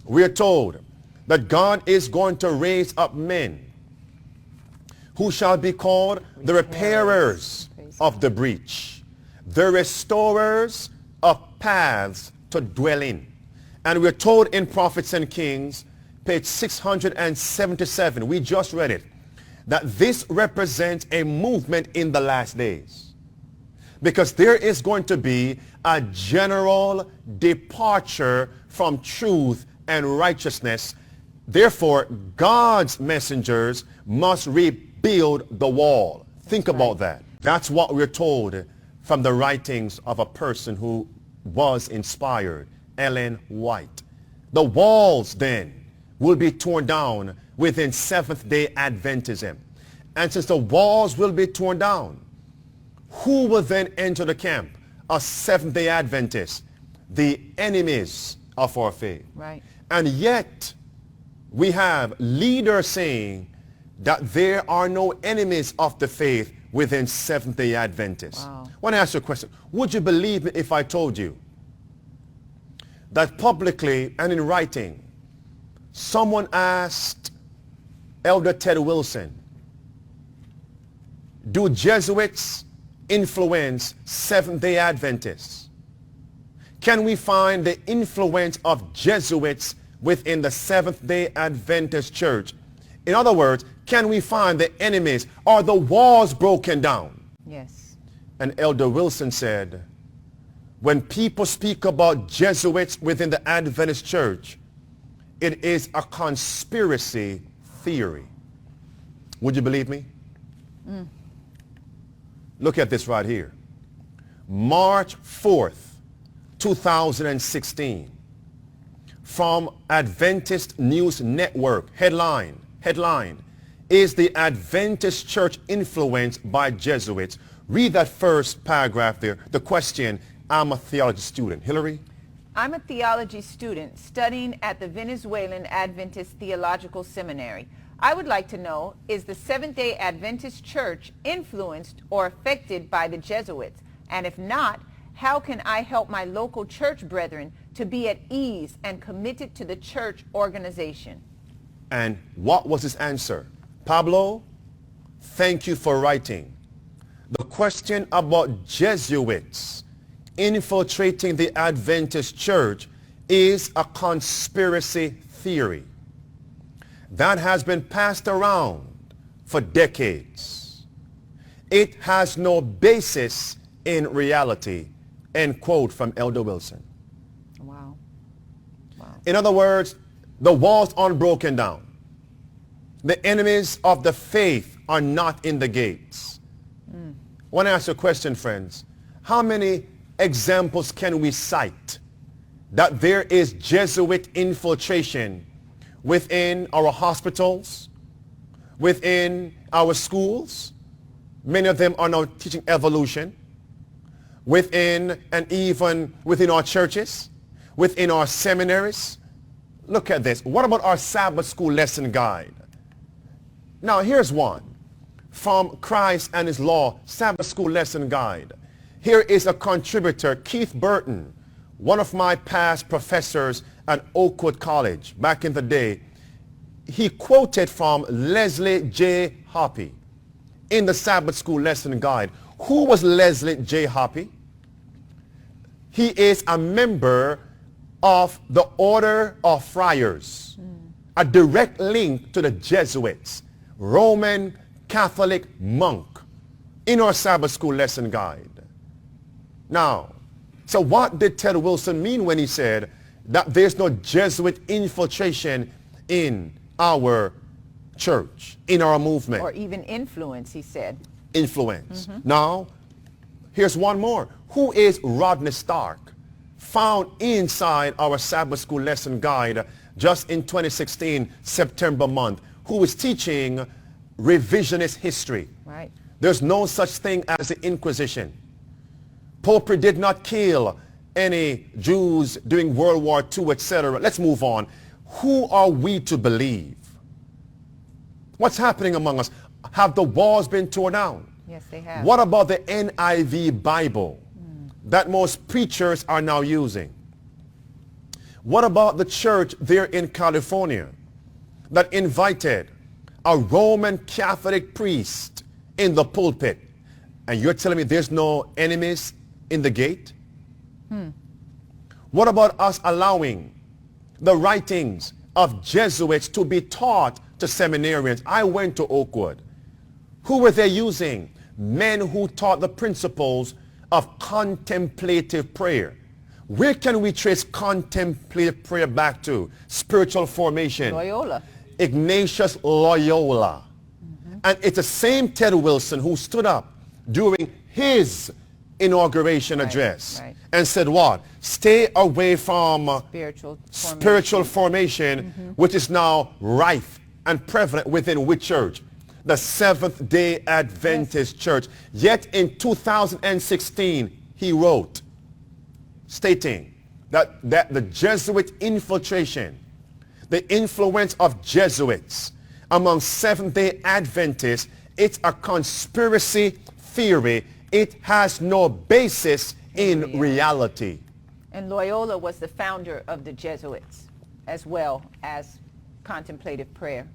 we are told that God is going to raise up men who shall be called the repairers of the breach, the restorers of paths to dwell in. And we're told in Prophets and Kings, page 677, we just read it, that this represents a movement in the last days. Because there is going to be a general departure from truth and righteousness. Therefore, God's messengers must rebuild the wall. Think about that. That's what we're told from the writings of a person who was inspired, Ellen White. The walls then will be torn down within Seventh-day Adventism. And since the walls will be torn down, who will then enter the camp? A Seventh-day Adventist, the enemies of our faith. Right. And yet, we have leaders saying that there are no enemies of the faith within Seventh-day Adventists. Wow. I want to ask you a question. Would you believe me if I told you that publicly and in writing, someone asked Elder Ted Wilson, do Jesuits influence Seventh-day Adventists? Can we find the influence of Jesuits within the Seventh-day Adventist Church? In other words, can we find the enemies? Are the walls broken down? Yes. And Elder Wilson said, when people speak about Jesuits within the Adventist Church, it is a conspiracy theory. Would you believe me? Look at this right here. March 4th, 2016. From Adventist News Network, headline, is the Adventist Church influenced by Jesuits? Read that first paragraph there. The question, I'm a theology student. Hillary? I'm a theology student studying at the Venezuelan Adventist Theological Seminary. I would like to know, is the Seventh-day Adventist Church influenced or affected by the Jesuits? And if not, how can I help my local church brethren to be at ease and committed to the church organization? And what was his answer? Pablo, thank you for writing. The question about Jesuits infiltrating the Adventist Church is a conspiracy theory that has been passed around for decades. It has no basis in reality, end quote from Elder Wilson. Wow. In other words, the walls aren't broken down. The enemies of the faith are not in the gates. I want to ask you a question, friends. How many examples can we cite that there is Jesuit infiltration within our hospitals, within our schools? Many of them are now teaching evolution. Within and even within our churches, within our seminaries. Look at this. What about our Sabbath school lesson guide? Now here's one from Christ and His Law Sabbath school lesson guide. Here is a contributor, Keith Burton, one of my past professors at Oakwood College back in the day. He quoted from Leslie J. Hoppy in the Sabbath school lesson guide. Who was Leslie J. Hoppy? He is a member of the Order of Friars, a direct link to the Jesuits, Roman Catholic monk, in our Sabbath school lesson guide. Now, so what did Ted Wilson mean when he said that there's no Jesuit infiltration in our church, in our movement? Or even influence, he said. Influence. Now, here's one more. Who is Rodney Stark? Found inside our Sabbath school lesson guide just in 2016, September month, who is teaching revisionist history. Right. There's no such thing as the Inquisition. Popery did not kill any Jews during World War II, etc. Let's move on. Who are we to believe? What's happening among us? Have the walls been torn down? Yes, they have. What about the NIV Bible that most preachers are now using? What about the church there in California that invited a Roman Catholic priest in the pulpit? And you're telling me there's no enemies in the gate? What about us allowing the writings of Jesuits to be taught to seminarians? I went to Oakwood. Who were they using? Men who taught the principles of contemplative prayer. Where can we trace contemplative prayer back to? Spiritual formation. Loyola. Ignatius Loyola. And it's the same Ted Wilson who stood up during his inauguration address and said what? Stay away from spiritual formation, which is now rife and prevalent within which church? The Seventh-day Adventist Church. Yet in 2016, he wrote, stating that the Jesuit infiltration, the influence of Jesuits among Seventh-day Adventists, it's a conspiracy theory. It has no basis in reality. And Loyola was the founder of the Jesuits as well as contemplative prayer.